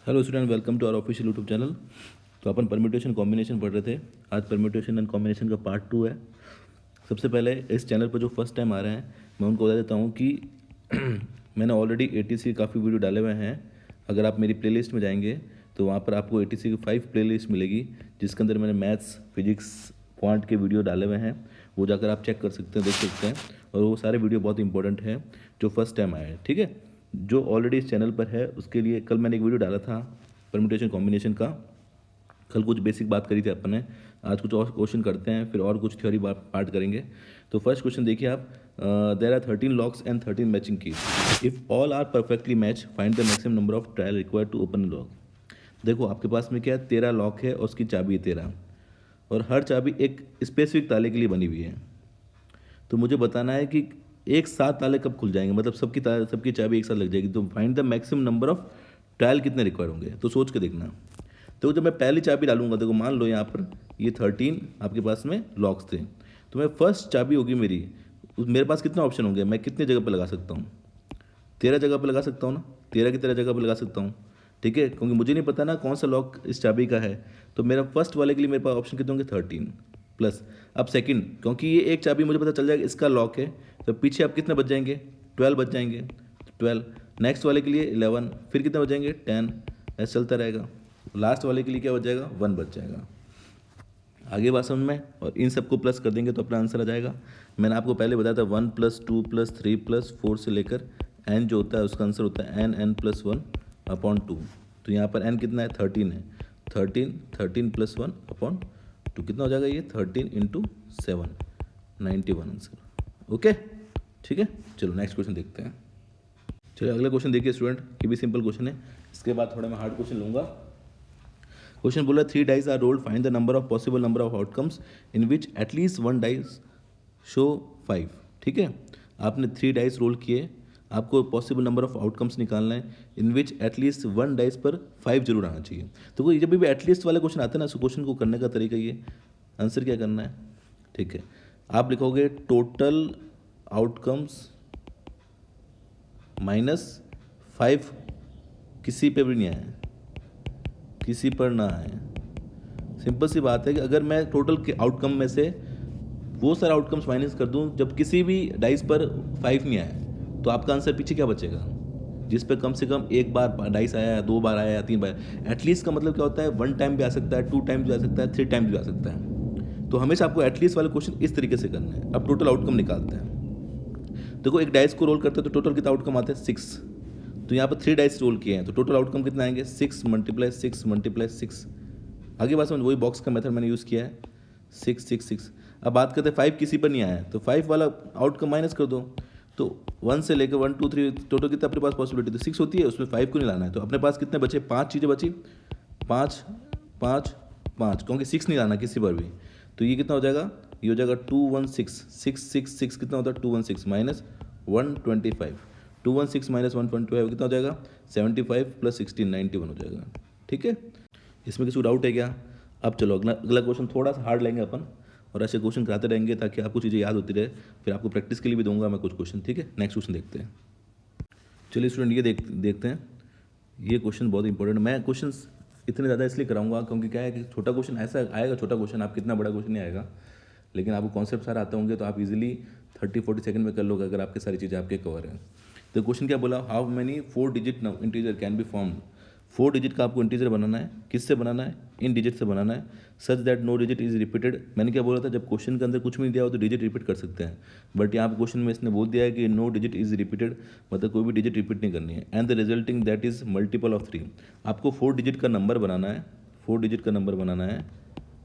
Hello student, welcome to our official YouTube channel. तो अपन permutation combination पढ़ रहे थे। आज परम्यूटेशन एंड कॉम्बिनेशन का पार्ट 2 है। सबसे पहले इस चैनल पर जो फर्स्ट टाइम आ रहे हैं मैं उनको बता देता हूँ कि मैंने ऑलरेडी एटीसी के काफ़ी वीडियो डाले हुए हैं। अगर आप मेरी प्लेलिस्ट में जाएंगे तो वहाँ पर आपको एटीसी की 5 प्लेलिस्ट मिलेगी, जिसके अंदर मैंने मैथ्स, फिजिक्स, क्वांट के वीडियो डाले हुए हैं। वो जाकर आप चेक कर सकते हैं, देख सकते हैं। और वो सारे वीडियो बहुत इंपॉर्टेंट हैं जो फर्स्ट टाइम आए हैं। ठीक है, जो ऑलरेडी इस चैनल पर है उसके लिए कल मैंने एक वीडियो डाला था परम्यूटेशन कॉम्बिनेशन का। कल कुछ बेसिक बात करी थी अपन ने, आज कुछ और क्वेश्चन करते हैं, फिर और कुछ थ्योरी पार्ट करेंगे। तो फर्स्ट क्वेश्चन देखिए आप, there are 13 locks and 13 matching keys. If all are perfectly match, find the maximum number of trial required to open lock. देखो आपके पास में क्या है, 13 लॉक है और उसकी चाबी है 13, और हर चाबी एक स्पेसिफिक ताले के लिए बनी हुई है। तो मुझे बताना है कि एक साथ ताले कब खुल जाएंगे, मतलब सबकी चाबी एक साथ लग जाएगी। तो find the maximum number of trial कितने रिक्वायर होंगे, तो सोच के देखना। तो जब मैं पहली चाबी डालूंगा, देखो मान लो यहाँ पर ये 13 आपके पास में लॉक्स थे, तो मैं फर्स्ट चाबी होगी मेरी, मेरे पास कितने ऑप्शन होंगे, मैं कितने जगह पर लगा सकता हूँ, 13 जगह पर लगा सकता हूँ ना, 13 की 13 जगह पर लगा सकता हूँ। ठीक है, क्योंकि मुझे नहीं पता ना कौन सा लॉक इस चाबी का है। तो मेरा फर्स्ट वाले के लिए मेरे पास ऑप्शन कितने होंगे, 13 प्लस। अब सेकंड, क्योंकि ये एक चाबी मुझे पता चल जाएगा इसका लॉक है, तो पीछे अब कितने बच जाएंगे, 12 बच जाएंगे। 12 नेक्स्ट वाले के लिए 11, फिर कितने बच जाएंगे, 10, ऐसे चलता रहेगा। लास्ट वाले के लिए क्या बच जाएगा, 1 बच जाएगा। आगे बात समझ में, और इन सबको प्लस कर देंगे तो अपना आंसर आ जाएगा। मैंने आपको पहले बताया था 1 + 2 + 3 + 4 से लेकर n जो होता है उसका आंसर होता है n + 1/2। तो यहाँ पर n कितना है, 13 है। 13 + 1/2 कितना हो जाएगा, ये 13 × 7, 91 आंसर। ओके, ठीक है। चलो नेक्स्ट क्वेश्चन देखते हैं। चलिए अगला क्वेश्चन देखिए स्टूडेंट, ये भी सिंपल क्वेश्चन है। इसके बाद थोड़ा मैं हार्ड क्वेश्चन लूँगा। क्वेश्चन बोला 3 dice are rolled, find the number of possible number of outcomes in which at least 1 dice show 5। ठीक है, आपने 3 डाइस रोल किए, आपको पॉसिबल नंबर ऑफ आउटकम्स निकालना है इन विच एटलीस्ट 1 डाइस पर 5 जरूर आना चाहिए। तो कोई जब भी एटलीस्ट वाला क्वेश्चन आता है ना, उस क्वेश्चन को करने का तरीका ये, आंसर क्या करना है। ठीक है, आप लिखोगे टोटल आउटकम्स -5, किसी पे भी नहीं आए, किसी पर ना आए। सिंपल सी बात है कि अगर मैं टोटल के आउटकम में से वो सारे आउटकम्स माइनस कर दूं जब किसी भी डाइस पर 5 नहीं आया, तो आपका आंसर पीछे क्या बचेगा, जिस पे कम से कम एक बार डाइस आया, 2 बार आया या 3 बार। एटलीस्ट का मतलब क्या होता है, 1 टाइम भी आ सकता है, 2 टाइम भी आ सकता है, 3 टाइम भी आ सकता है। तो हमेशा आपको एटलीस्ट वाले क्वेश्चन इस तरीके से करना है। अब टोटल आउटकम निकालते हैं। देखो एक डाइस को रोल करते हैं तो टोटल कितना आउटकम आते हैं, 6। तो यहाँ पर 3 डाइस रोल किए हैं तो टोटल आउटकम कितना आएंगे, 6 × 6 × 6। आगे बात समझ, वही बॉक्स का मेथड मैंने यूज़ किया है, 6 6 6। अब बात करते हैं 5 किसी पर नहीं आया है, तो 5 वाला आउटकम माइनस कर दो। तो 1 से लेकर 1 2 3 टोटल कितना अपने पास पॉसिबिलिटी, तो 6 होती है, उसमें 5 को नहीं लाना है। तो अपने पास कितने बचे, 5 चीज़ें बची, 5 5 5, क्योंकि 6 नहीं लाना किसी पर भी। तो ये कितना हो जाएगा, ये हो जाएगा 216, 6 कितना होता है, 216 -125। 216 -125 कितना हो जाएगा, 75 + 16 91 हो जाएगा। ठीक है, इसमें किसी को डाउट है क्या। अब चलो अगला अगला क्वेश्चन थोड़ा सा हार्ड लेंगे अपन, और ऐसे क्वेश्चन कराते रहेंगे ताकि आपको चीज़ें याद होती रहे। फिर आपको प्रैक्टिस के लिए भी दूंगा मैं कुछ क्वेश्चन। ठीक है, नेक्स्ट क्वेश्चन देखते हैं। चलिए स्टूडेंट, ये देखते हैं। ये क्वेश्चन बहुत इंपॉर्टेंट, मैं क्वेश्चन इतने ज़्यादा इसलिए कराऊंगा क्योंकि क्या है कि छोटा क्वेश्चन ऐसा आएगा, छोटा क्वेश्चन आपको इतना बड़ा क्वेश्चन नहीं आएगा, लेकिन आपको कॉन्सेप्ट सारे आते होंगे तो आप इजीली 30-40 सेकंड में कर लोगे अगर आपकी सारी चीज़ें आपके कवर हैं। तो क्वेश्चन क्या बोला, how many 4 digit integer can be formed. 4 digit का आपको इंटीजर बनाना है, किससे बनाना है, इन डिजिट से बनाना है, such that no digit is repeated. मैंने क्या बोला था, जब क्वेश्चन के अंदर कुछ भी नहीं दिया हो तो डिजिट रिपीट कर सकते हैं, बट यहाँ पर क्वेश्चन में इसने बोल दिया है कि नो डिजिट इज रिपीटेड, मतलब कोई भी डिजिट रिपीट नहीं करनी है। And the resulting that is multiple of 3। आपको 4 डिजिट का नंबर बनाना है, 4 डिजिट का नंबर बनाना है,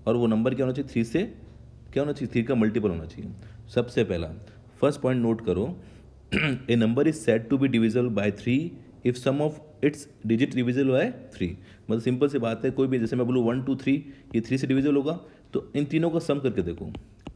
और वो नंबर क्या होना चाहिए, 3 से क्या होना चाहिए, 3 का मल्टीपल होना चाहिए। सबसे पहला फर्स्ट पॉइंट नोट करो, a number is said to be divisible by 3 if sum of its digit divisible by 3। मतलब सिंपल सी बात है, कोई भी जैसे मैं बोलूँ 1 2 3, ये 3 से डिविजिबल होगा, तो इन तीनों का सम करके देखो,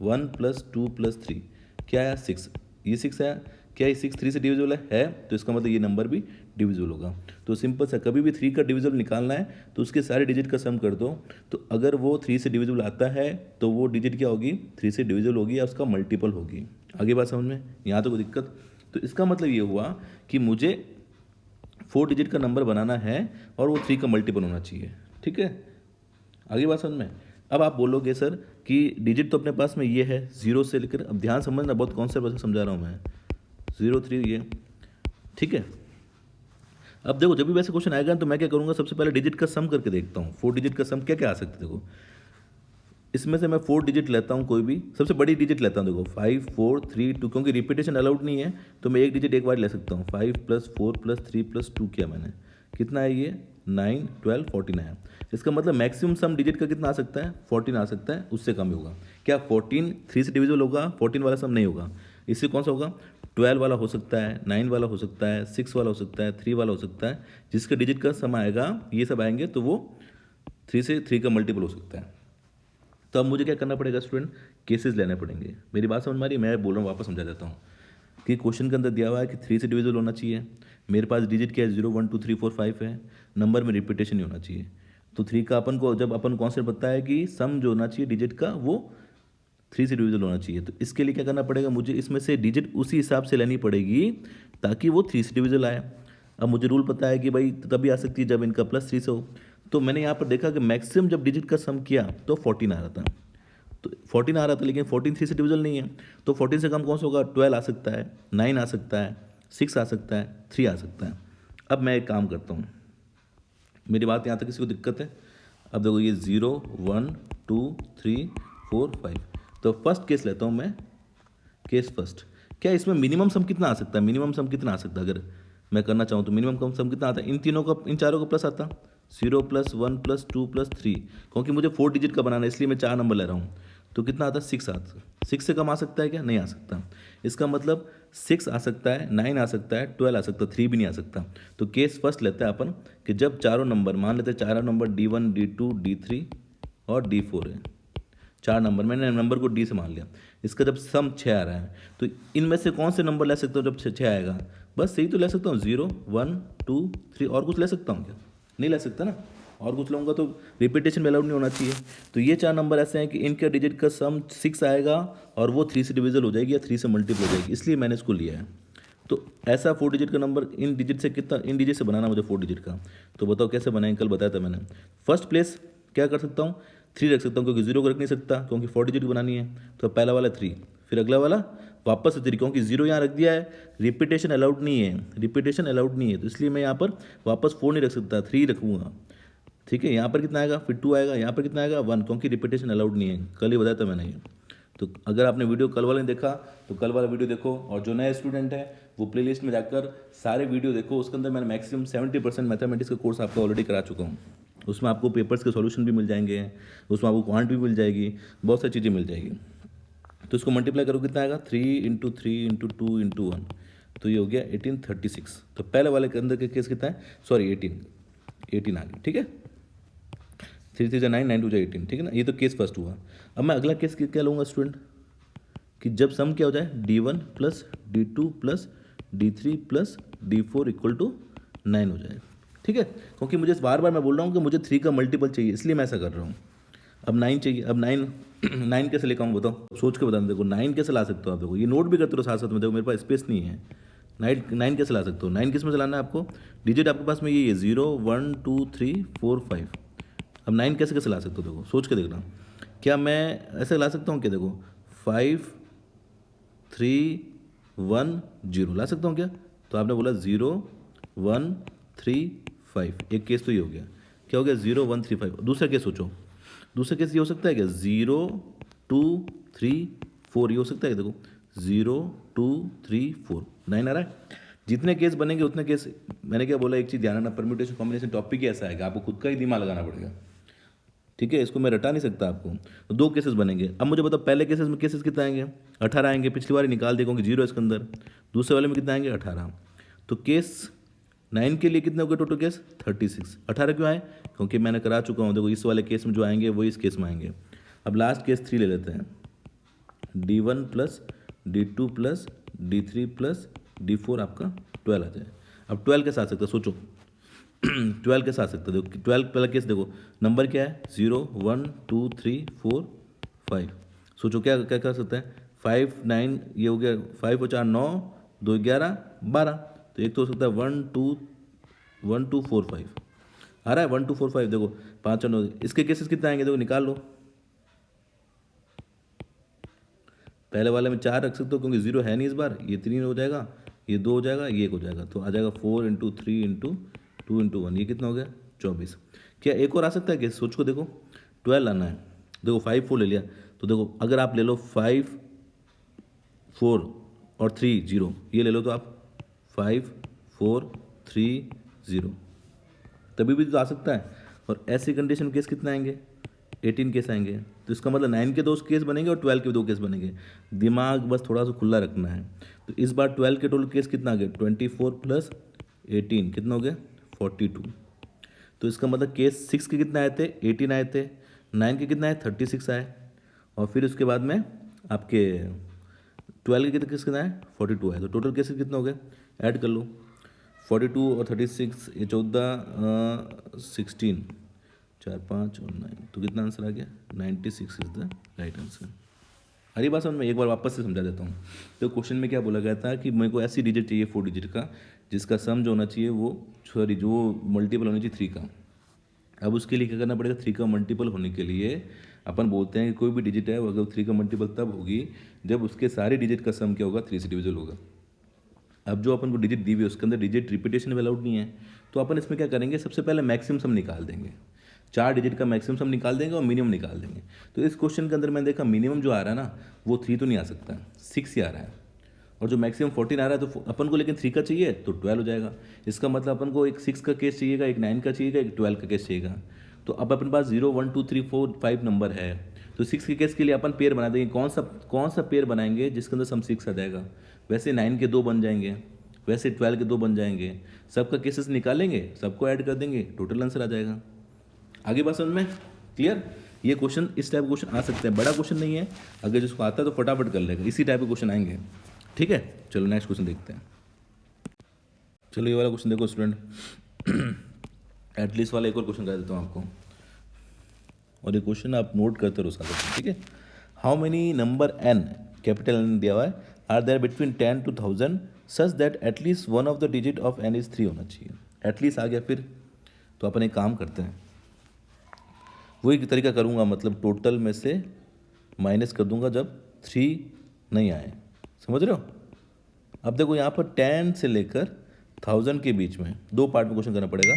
1 + 2 + 3 क्या आया, 6। ये 6 आया, क्या ये 6 3 से डिविजिबल है, तो इसका मतलब ये नंबर भी डिविजिबल होगा। तो सिंपल सा, कभी भी 3 का डिविजिबल निकालना है तो उसके सारे डिजिट का सम कर दो, तो अगर वो 3 से डिविजिबल आता है तो वो डिजिट क्या होगी, 3 से डिविजिबल होगी या उसका मल्टीपल होगी। आगे बात समझ में, यहाँ तो कोई दिक्कत। तो इसका मतलब ये हुआ कि मुझे 4 डिजिट का नंबर बनाना है और वो 3 का मल्टीपल होना चाहिए, ठीक है। आगे बात समझ में। अब आप बोलोगे सर कि डिजिट तो अपने पास में ये है 0 से लेकर, अब ध्यान समझना, बहुत कॉन्सेप्ट से समझा रहा हूँ मैं, 0 3 ये, ठीक है। अब देखो जब भी वैसे क्वेश्चन आएगा तो मैं क्या करूँगा, सबसे पहले डिजिट का सम करके देखता हूँ। 4 डिजिट का सम क्या क्या आ सकता है, देखो इसमें से मैं 4 डिजिट लेता हूँ, कोई भी सबसे बड़ी डिजिट लेता हूँ, देखो 5 4 3 2, क्योंकि रिपीटेशन अलाउड नहीं है तो मैं एक डिजिट एक बार ले सकता हूँ। 5 + 4 + 3 + 2 किया मैंने, कितना है ये 9 12 14 है। इसका मतलब मैक्सिमम सम डिजिट का कितना आ सकता है, 14 आ सकता है, उससे कम ही होगा। क्या 14 3 से डिविजिबल होगा, 14 वाला सम नहीं होगा। इससे कौन सा होगा, 12 वाला हो सकता है, 9 वाला हो सकता है, 6 वाला हो सकता है, 3 वाला हो सकता है। जिसका डिजिट का सम आएगा ये सब आएंगे तो वो 3 से 3 का मल्टीपल हो सकता है। तो अब मुझे क्या करना पड़ेगा स्टूडेंट, केसेस लेने पड़ेंगे। मेरी बात समझ में आ रही है, मैं बोल रहा हूँ वापस समझा देता हूँ कि क्वेश्चन के अंदर दिया हुआ है कि 3 से डिविजिबल होना चाहिए। मेरे पास डिजिट क्या है 0 1 2 3 4 5 है, नंबर में रिपीटेशन नहीं होना चाहिए। तो 3 का अपन को जब अपन कॉन्सेप्ट पता है कि सम जो होना चाहिए डिजिट का वो 3 से डिविजिबल होना चाहिए, तो इसके लिए क्या करना पड़ेगा, मुझे इसमें से डिजिट उसी हिसाब से लेनी पड़ेगी ताकि वो 3 से डिविजिबल आए। अब मुझे रूल पता है कि भाई तभी आ सकती है जब इनका +3 से हो। तो मैंने यहाँ पर देखा कि मैक्सिमम जब डिजिट का सम किया तो 14 आ रहा था, तो 14 आ रहा था, लेकिन 14 3 से डिविजल नहीं है, तो 14 से कम कौन सा होगा, 12 आ सकता है, 9 आ सकता है, 6 आ सकता है, 3 आ सकता है। अब मैं एक काम करता हूँ, मेरी बात यहाँ तक किसी को दिक्कत है। अब देखो ये 0 1 2 3 4 5, तो फर्स्ट केस लेता हूँ मैं, केस फर्स्ट। क्या इसमें मिनिमम सम कितना आ सकता है, मिनिमम सम कितना आ सकता है, अगर मैं करना चाहूँ तो मिनिमम कम सम कितना आता है, इन तीनों का, इन चारों का प्लस आता, 0 + 1 + 2 + 3, क्योंकि मुझे 4 डिजिट का बनाना है इसलिए मैं 4 नंबर ले रहा हूँ। तो कितना आता है 6 आता, 6 से कम आ सकता है क्या, नहीं आ सकता। इसका मतलब 6 आ सकता है, 9 आ सकता है, 12 आ सकता है, 3 भी नहीं आ सकता। तो केस फर्स्ट लेते हैं अपन कि जब चारों नंबर, मान लेते हैं चारों नंबर D1 D2 D3 और D4 है, 4 नंबर, मैंने नंबर को डी से मान लिया। इसका जब सम 6 आ रहा है तो इनमें से कौन से नंबर ले सकता हूँ जब 6 आएगा, बस यही तो ले सकता हूँ, 0 1 2 3, और कुछ ले सकता हूँ क्या, नहीं ले सकता ना। और कुछ लूँगा तो रिपीटेशन में अलाउड नहीं होना चाहिए। तो ये 4 नंबर ऐसे हैं कि इनका डिजिट का सम 6 आएगा और वो 3 से डिविजल हो जाएगी या 3 से मल्टीपल हो जाएगी, इसलिए मैंने इसको लिया है। तो ऐसा 4 डिजिट का नंबर इन डिजिट से कितना, इन डिजिट से बनाना मुझे 4 डिजिट का, तो बताओ कैसे बनाएंगे, कल बताया था मैंने। फर्स्ट प्लेस क्या कर सकता हूँ, 3 रख सकता हूँ, क्योंकि 0 को रख नहीं सकता, क्योंकि 4 डिजिट बनानी है। तो पहला वाला 3, फिर अगला वाला वापस से 3, क्योंकि 0 यहाँ रख दिया है, रिपीटेशन अलाउड नहीं है, रिपीटेशन अलाउड नहीं है, तो इसलिए मैं यहाँ पर वापस 4 नहीं रख सकता, 3 रखूँगा, ठीक है। यहाँ पर कितना आएगा, फिर 2 आएगा, यहाँ पर कितना आएगा 1, क्योंकि रिपीटेशन अलाउड नहीं है, कल ही बताया था मैंने ये। तो अगर आपने वीडियो कल वाले ने देखा तो कल वाला वीडियो देखो, और जो नए स्टूडेंट है वो प्लेलिस्ट में जाकर सारे वीडियो देखो, उसके अंदर मैंने मैक्सिमम 70% मैथमेटिक्स का कोर्स आपको ऑलरेडी करा चुका हूँ। उसमें आपको पेपर्स के सॉल्यूशन भी मिल जाएंगे, उसमें आपको क्वांट भी मिल जाएगी, बहुत सारी चीज़ें मिल जाएगी। तो इसको मल्टीप्लाई करो कितना आएगा, 3 × 3 × 2 × 1, तो ये हो गया 1836। तो पहले वाले के अंदर के केस कितना है, सॉरी 18 आ गया, ठीक है। 3 3 9 9 2 18, ठीक है ना। ये तो केस फर्स्ट हुआ। अब मैं अगला केस क्या लूँगा स्टूडेंट, कि जब सम क्या हो जाए D1 + D2 + D3 + D4 = 9 हो जाए, ठीक है। क्योंकि मुझे बार बार मैं बोल रहा हूँ कि मुझे 3 का मल्टीपल चाहिए, इसलिए मैं ऐसा कर रहा हूँ। अब 9 चाहिए, अब 9 9 कैसे लेकर आऊँ बताओ, सोच के बताना। देखो 9 कैसे ला सकते हो आप, देखो ये नोट भी करते रहो साथ साथ में, देखो मेरे पास स्पेस नहीं है। 9 कैसे ला सकते हो, 9 किस में से लाना है आपको, डिजिट आपके पास में ये है 0 1 2 3 4 5। अब 9 कैसे कैसे ला सकते हो, देखो सोच के देखना। क्या मैं ऐसे ला सकता हूँ क्या, देखो 5 3 1 0 ला सकता हूँ क्या, तो आपने बोला 0 1 3 5, एक केस तो ये हो गया। क्या हो गया, 0 1 3 5। दूसरा केस सोचो, दूसरा केस ये हो सकता है क्या, 0 2 3 4, ये हो सकता है, देखो 0 2 3 4, 9 आ रहा है। जितने केस बनेंगे उतने केस, मैंने क्या बोला, एक चीज़ ध्यान रखना, परम्यूटेशन कॉम्बिनेशन टॉपिक ही ऐसा है कि आपको खुद का ही दिमाग लगाना पड़ेगा, ठीक है। इसको मैं रटा नहीं सकता आपको। तो 2 केसेस बनेंगे। अब मुझे बताओ पहले केसेस में केसेस कितना आएंगे, 18 आएंगे, पिछली बार ही निकाल दिया क्योंकि 0 है इसके अंदर। दूसरे वाले में कितना आएंगे, 18। तो केस 9 के लिए कितने हो गए टोटल केस, 36। 18 क्यों आए, क्योंकि मैंने करा चुका हूँ, देखो इस वाले केस में जो आएंगे वही इस केस में आएंगे। अब लास्ट केस 3 ले लेते हैं, D1 + D2 + D3 + D4 आपका 12 आ जाए। अब 12 कैसे आ सकता है सोचो, 12 कैसे आ सकता है, देखो 12 पहला केस देखो, नंबर क्या है 0 1 2 3 4 5। सोचो क्या क्या कर सकते हैं, 5 9, ये हो गया 5 और 4 9, 2 11 12। तो एक तो हो सकता है 1 2 1245 आ रहा है 1245। देखो 5 और 9, इसके केसेस कितने आएंगे देखो निकाल लो। पहले वाले में 4 रख सकते हो क्योंकि 0 है नहीं इस बार, ये 3 हो जाएगा, ये 2 हो जाएगा, ये 1 हो जाएगा, तो आ जाएगा 4 इंटू 3 इंटू 2 इंटू 1, ये कितना हो गया 24। क्या एक और आ सकता है कि सोच को देखो 12 लाना है, देखो 5 4 ले लिया, तो देखो अगर आप ले लो 5 4 और 3 0, ये ले लो तो आप 5 4 3 0, तभी भी तो आ सकता है। और ऐसी कंडीशन केस कितने आएंगे 18 केस आएंगे, तो इसका मतलब 9 के 2 केस बनेंगे और 12 के 2 केस बनेंगे। दिमाग बस थोड़ा सा खुला रखना है। तो इस बार 12 के टोटल केस कितना आ गया 24 प्लस 18 कितना हो गया 42। तो इसका मतलब केस 6 के कितने आए थे 18 आए थे, 9 के कितने आए 36 आए, और फिर उसके बाद में आपके 12 के कितने केस कितने आए 42 आए। तो टोटल केसेस कितने हो गए ऐड कर लो 42 और 36, ये 14 16 4 5 और 9, तो कितना आंसर आ गया 96 इज द राइट आंसर। हरी बात समझ में, एक बार वापस से समझा देता हूँ। तो क्वेश्चन में क्या बोला गया था कि मेरे को ऐसी डिजिट चाहिए 4 डिजिट का जिसका सम जो होना चाहिए वो सॉरी जो मल्टीपल होना चाहिए 3 का। अब उसके लिए क्या करना पड़ेगा 3 का मल्टीपल होने के लिए अपन बोलते हैं कि कोई भी डिजिट है अगर 3 का मल्टीपल तब होगी जब उसके सारे डिजिट का सम क्या होगा 3 से डिविजिबल होगा। अब जो अपन को डिजिट दी हुई है उसके अंदर डिजिट रिपीटेशन अलाउड नहीं है, तो अपन इसमें क्या करेंगे सबसे पहले मैक्सिमम सम निकाल देंगे, 4 डिजिट का मैक्सिमम सम निकाल देंगे और मिनिमम निकाल देंगे। तो इस क्वेश्चन के अंदर मैंने देखा मिनिमम जो आ रहा है ना वो 3 तो नहीं आ सकता, 6 ही आ रहा है, और जो मैक्सिमम 14 आ रहा है तो अपन को लेकिन 3 का चाहिए तो 12 हो जाएगा। इसका मतलब अपन को एक 6 का केस चाहिएगा, एक 9 का चाहिएगा, एक 12 का केस चाहिएगा। तो अब अपने पास 0 1 2 3 4 5 नंबर है, तो 6 के केस के लिए अपन पेयर बना देंगे। कौन सा पेयर बनाएंगे जिसके अंदर सम 6 आ जाएगा। वैसे 9 के 2 बन जाएंगे, वैसे 12 के 2 बन जाएंगे, सबका केसेस निकालेंगे, सबको ऐड कर देंगे, टोटल आंसर आ जाएगा। आगे बात समझ में क्लियर। ये क्वेश्चन इस टाइप क्वेश्चन आ सकते हैं, बड़ा क्वेश्चन नहीं है, अगर जिसको आता है तो फटाफट कर लेगा, इसी टाइप के क्वेश्चन आएंगे। ठीक है चलो नेक्स्ट क्वेश्चन देखते हैं। चलो ये वाला क्वेश्चन देखो स्टूडेंट, एटलीस्ट वाला एक और क्वेश्चन कर देता हूँ आपको, और ये क्वेश्चन आप नोट करते रहो साथ में, ठीक है। How many number n capital N दिया हुआ है are there between 10 to 1000 such that at least one of the digit of n is 3 होना चाहिए। एटलीस्ट आ गया, फिर तो अपन एक काम करते हैं, वही तरीका करूँगा, मतलब टोटल में से माइनस कर दूंगा जब 3 नहीं आए, समझ रहे हो। अब देखो यहाँ पर 10 से लेकर 1000 के बीच में 2 पार्ट में क्वेश्चन करना पड़ेगा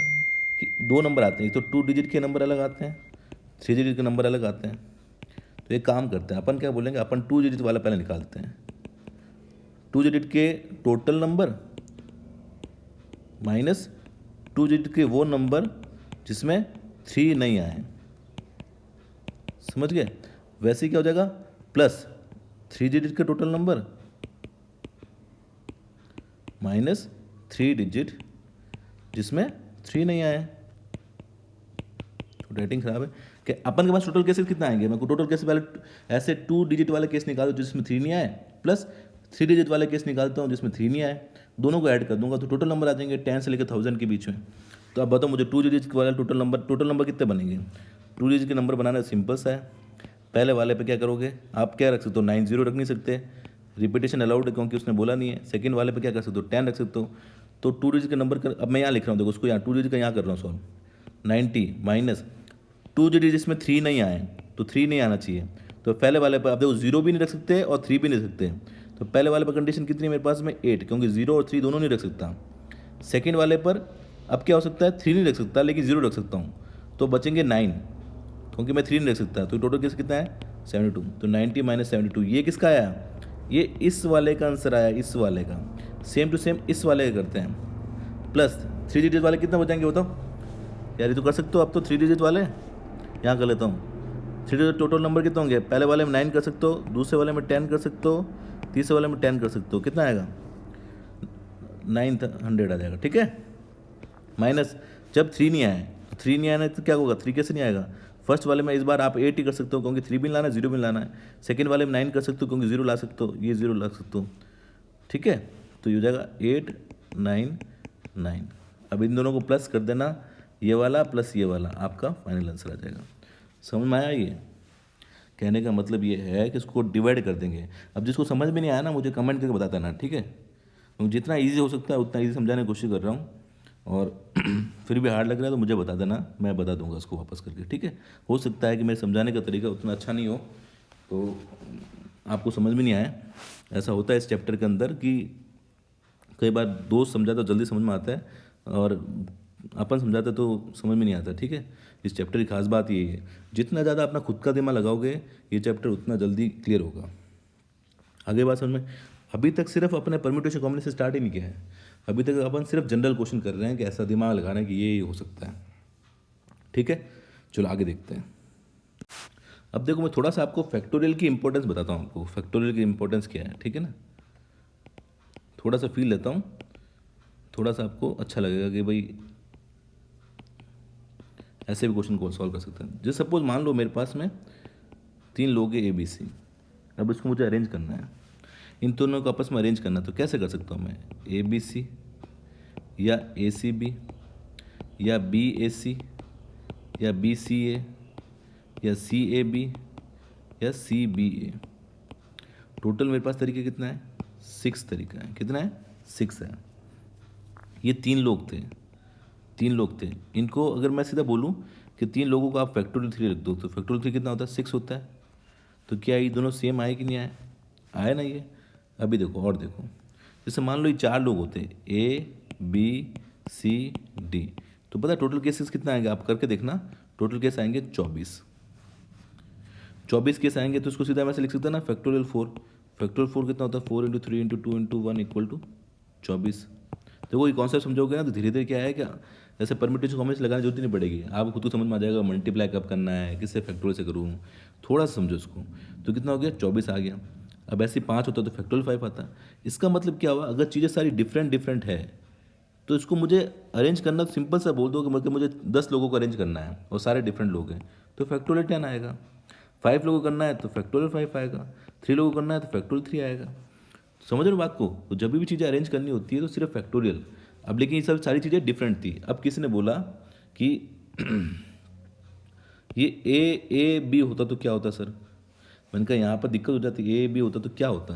कि 2 नंबर आते हैं, एक तो 2 डिजिट के नंबर अलग आते हैं, 3 डिजिट के नंबर अलग आते हैं। तो एक काम करते हैं अपन क्या बोलेंगे, अपन 2 डिजिट वाला पहले निकालते हैं, 2 डिजिट के टोटल नंबर माइनस 2 डिजिट के वो नंबर जिसमें 3 नहीं आए, समझ गए। वैसे ही क्या हो जाएगा प्लस 3 डिजिट के टोटल नंबर माइनस 3 डिजिट जिसमें 3 नहीं आए। तो रेटिंग खराब है कि अपन के पास टोटल केसेस कितना आएंगे, मैं को टोटल केस वाले ऐसे 2 डिजिट वाले केस निकालो जिसमें 3 नहीं आए, प्लस 3 डिजिट वाले केस निकालता हूँ जिसमें 3 नहीं आए, दोनों को ऐड कर दूंगा तो टोटल नंबर आ जाएंगे 10 से लेकर 1000 के बीच में। तो अब बताओ मुझे 2 डिजिट वाला टोटल नंबर कितने बनेंगे। 2 डिजिट के नंबर बनाना सिंपल सा है, पहले वाले पे क्या करोगे आप क्या रख सकते हो 9 0 रख नहीं सकते, रिपीटेशन अलाउड है क्योंकि उसने बोला नहीं है। सेकंड वाले पे क्या कर सकते हो 10 रख सकते हो। तो 2 डिजिट के नंबर का अब मैं यहाँ लिख रहा हूँ, देखो उसको यहाँ 2 डिजिट का यहाँ कर रहा हूँ सॉल्व, 90 माइनस 2 डिजिट जिसमें 3 नहीं आए, तो 3 नहीं आना चाहिए। तो पहले वाले पर आप देखो 0 भी नहीं रख सकते और 3 भी नहीं रख सकते, तो पहले वाले पर कंडीशन कितनी है मेरे पास में 8, क्योंकि 0 और 3 दोनों नहीं रख सकता। सेकेंड वाले पर अब क्या हो सकता है 3 नहीं रख सकता लेकिन 0 रख सकता हूँ, तो बचेंगे 9 क्योंकि मैं 3 नहीं रख सकता, तो टोटल केस कितना है 72। तो 90 माइनस 72 ये किसका आया, ये इस वाले का आंसर आया, इस वाले का। सेम टू सेम इस वाले का करते हैं, प्लस 3 डिजिट वाले कितना बचाएंगे बताओ यार, ये तो कर सकते हो अब तो 3 डिजिट वाले यहाँ कर लेता हूँ। 3 डिजिट टोटल नंबर कितने होंगे, पहले वाले में 9 कर सकते हो, दूसरे वाले में 10 कर सकते हो, तीसरे वाले में 10 कर सकते हो, कितना आएगा 900 आ जाएगा, ठीक है। माइनस जब 3 नहीं आए, तो 3 नहीं आना तो क्या होगा 3 कैसे नहीं आएगा। फर्स्ट वाले में इस बार आप 8 ही कर सकते हो क्योंकि 3 भी लाना है 0 भी लाना है। सेकंड वाले में 9 कर सकते हो क्योंकि 0 ला सकते हो, ये 0 ला सकते हो, ठीक है। तो ये हो जाएगा 8 9 9। अब इन दोनों को प्लस कर देना, ये वाला प्लस ये वाला, आपका फाइनल आंसर आ जाएगा। समझ में आया ये कहने का मतलब ये है कि इसको डिवाइड कर देंगे। अब जिसको समझ में नहीं आया ना मुझे कमेंट करके बताता ना, ठीक है। क्योंकि जितना ईजी हो सकता है उतना ईजी समझाने की कोशिश कर रहा हूँ, और फिर भी हार्ड लग रहा है तो मुझे बता देना, मैं बता दूंगा उसको वापस करके, ठीक है। हो सकता है कि मेरे समझाने का तरीका उतना अच्छा नहीं हो तो आपको समझ में नहीं आया। ऐसा होता है इस चैप्टर के अंदर कि कई बार दोस्त समझाता तो जल्दी समझ में आता है और अपन समझाता तो समझ में नहीं आता, ठीक है। इस चैप्टर की खास बात ये है, जितना ज़्यादा अपना खुद का दिमाग लगाओगे ये चैप्टर उतना जल्दी क्लियर होगा। आगे बात समझ में। अभी तक सिर्फ अपने परम्यूटेशन कॉम्बिनेशन स्टार्ट ही नहीं किया है, अभी तक अपन सिर्फ जनरल क्वेश्चन कर रहे हैं कि ऐसा दिमाग लगाना है कि ये हो सकता है, ठीक है। चलो आगे देखते हैं। अब देखो मैं थोड़ा सा आपको फैक्टोरियल की इंपॉर्टेंस बताता हूँ, आपको फैक्टोरियल की इंपॉर्टेंस क्या है, ठीक है ना। थोड़ा सा फील लेता हूँ, थोड़ा सा आपको अच्छा लगेगा कि भाई ऐसे भी क्वेश्चन को सॉल्व कर सकते हैं। जैसे सपोज मान लो मेरे पास में 3 लोग हैं ABC, अब इसको मुझे अरेंज करना है, इन दोनों को आपस में अरेंज करना है, तो कैसे कर सकता हूँ मैं, ABC या ACB या BAC या BCA या CAB या CBA। टोटल मेरे पास तरीके कितना है, 6 तरीका है। कितना है, 6 है। ये 3 लोग थे, इनको अगर मैं सीधा बोलूँ कि 3 लोगों को आप फैक्टोरियल 3 रख दो तो फैक्टोरियल 3 कितना होता है, 6 होता है। तो क्या ये दोनों सेम आए कि नहीं आए, आए ना ये। अभी देखो और देखो, जैसे मान लो ये 4 लोग होते हैं ABCD, तो पता है टोटल केसेस कितना आएंगे, आप करके देखना। टोटल केस आएंगे 24 केस आएंगे। तो इसको सीधा मैं से लिख सकता है ना, फैक्टोरियल 4। फैक्टोरियल 4 कितना होता है, 4 × 3 × 2 × 1 = 24। देखो ये कॉन्सेप्ट समझोगे ना तो धीरे धीरे क्या है, क्या जैसे परम्यूटेशन कॉम्बिनेशन लगाने की जरूरत ही नहीं पड़ेगी, आपको खुद को समझ में आ जाएगा मल्टीप्लाई कब करना है, किससे फैक्टोरियल से करूँ, थोड़ा सा समझो इसको। तो कितना हो गया, 24 आ गया। अब ऐसे 5 होता तो फैक्टोरियल 5 आता। इसका मतलब क्या हुआ, अगर चीज़ें सारी डिफरेंट डिफरेंट है तो इसको मुझे अरेंज करना सिंपल सा बोल दो कि मतलब मुझे 10 लोगों को अरेंज करना है और सारे डिफरेंट लोग हैं तो फैक्टोरियल 10 आएगा। 5 लोगों को करना है तो फैक्टोरियल 5 आएगा। 3 लोगों को करना है तो फैक्टोरियल 3 आएगा। समझ रहे हो बात को। तो जब भी चीज़ें अरेंज करनी होती है तो सिर्फ फैक्टोरियल। अब लेकिन ये सब सारी चीज़ें डिफरेंट थी। अब किसी ने बोला कि ये A B होता तो क्या होता सर। मैंने कहा यहाँ पर दिक्कत हो जाती, A B होता तो क्या होता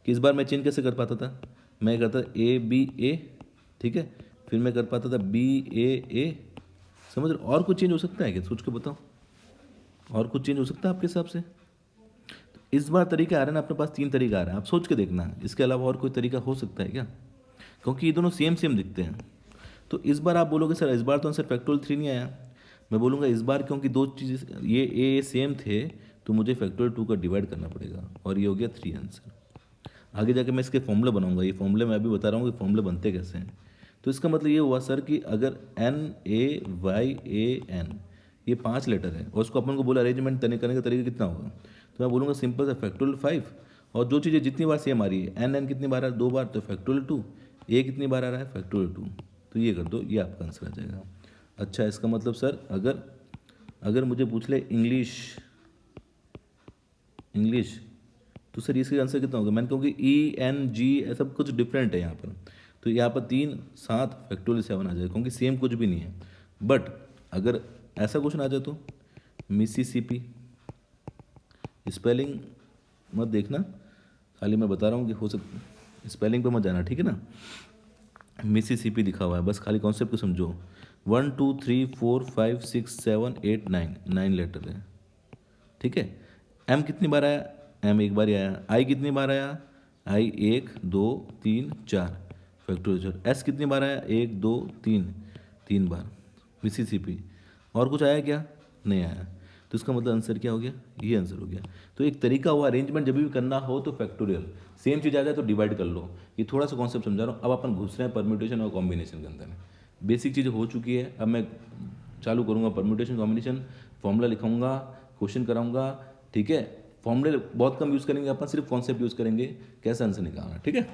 कि इस बार मैं चेंज कैसे कर पाता था, मैं करता ABA, ठीक है, फिर मैं कर पाता था BAA। समझ रहे, और कुछ चेंज हो सकता है क्या, सोच के बताओ, और कुछ चेंज हो सकता है आपके हिसाब से। इस बार तरीका आ रहा है ना अपने पास, 3 तरीका आ रहा है, आप सोच के देखना इसके अलावा और कोई तरीका हो सकता है क्या, क्योंकि ये दोनों सेम सेम दिखते हैं। तो इस बार आप बोलोगे सर इस बार तो आंसर फैक्टोरियल 3 नहीं आया। मैं बोलूँगा इस बार क्योंकि 2 चीज़ें ये ए सेम थे तो मुझे फैक्टोरियल 2 का डिवाइड करना पड़ेगा और ये हो गया 3 आंसर। आगे जाके मैं इसके फॉर्मूले बनाऊंगा, ये फॉर्मूले मैं अभी बता रहा हूँ कि फॉर्मूले बनते कैसे हैं। तो इसका मतलब ये हुआ सर कि अगर NAYAN ये 5 लेटर है और उसको अपन को बोला अरेंजमेंट करने का तरीका कितना होगा, तो मैं बोलूँगा सिंपल सा फैक्टोरियल 5 और जो चीज़ें जितनी बार सेम आ रही है एन कितनी बार आ रहा है, 2 बार, तो फैक्टोरियल 2, ए कितनी बार आ रहा है, फैक्टोरियल 2। तो ये कर दो, ये आपका आंसर आ जाएगा। अच्छा इसका मतलब सर अगर मुझे पूछ ले इंग्लिश तो सर इसका आंसर कितना होगा। मैंने क्योंकि ENG सब कुछ डिफरेंट है यहाँ पर, तो यहाँ पर 3 7 फैक्टोरियल 7 आ जाएगा क्योंकि सेम कुछ भी नहीं है। बट अगर ऐसा क्वेश्चन आ जाए तो मिसिसिपी, स्पेलिंग मत देखना, खाली मैं बता रहा हूँ कि हो सकता, स्पेलिंग पे मत जाना, ठीक है ना। मिसिसिपी लिखा हुआ है, बस खाली कॉन्सेप्ट को समझो। 1 2 3 4 5 6 7 8 9 लेटर है, ठीक है। M कितनी बार आया, M एक बार ही आया। I कितनी बार आया, I 1 2 3 4 फैक्टोरियल। S कितनी बार आया, 1 2 3 बार। मिसिसिपी और कुछ आया क्या, नहीं आया। तो इसका मतलब आंसर क्या हो गया, ये आंसर हो गया। तो एक तरीका हुआ अरेंजमेंट जब भी करना हो तो फैक्टोरियल, सेम चीज़ आ जाए तो डिवाइड कर लो। ये थोड़ा सा कॉन्सेप्ट समझा रहा हूँ। अब अपन घुस रहे हैं परम्यूटेशन और कॉम्बिनेशन के अंदर। बेसिक चीज़ हो चुकी है, अब मैं चालू करूँगा परम्यूटेशन कॉम्बिनेशन, फॉर्मूला लिखाऊंगा, क्वेश्चन कराऊंगा, ठीक है। फॉर्मूले बहुत कम यूज़ करेंगे अपन, सिर्फ कॉन्सेप्ट यूज़ करेंगे कैसे आंसर निकालना, ठीक है।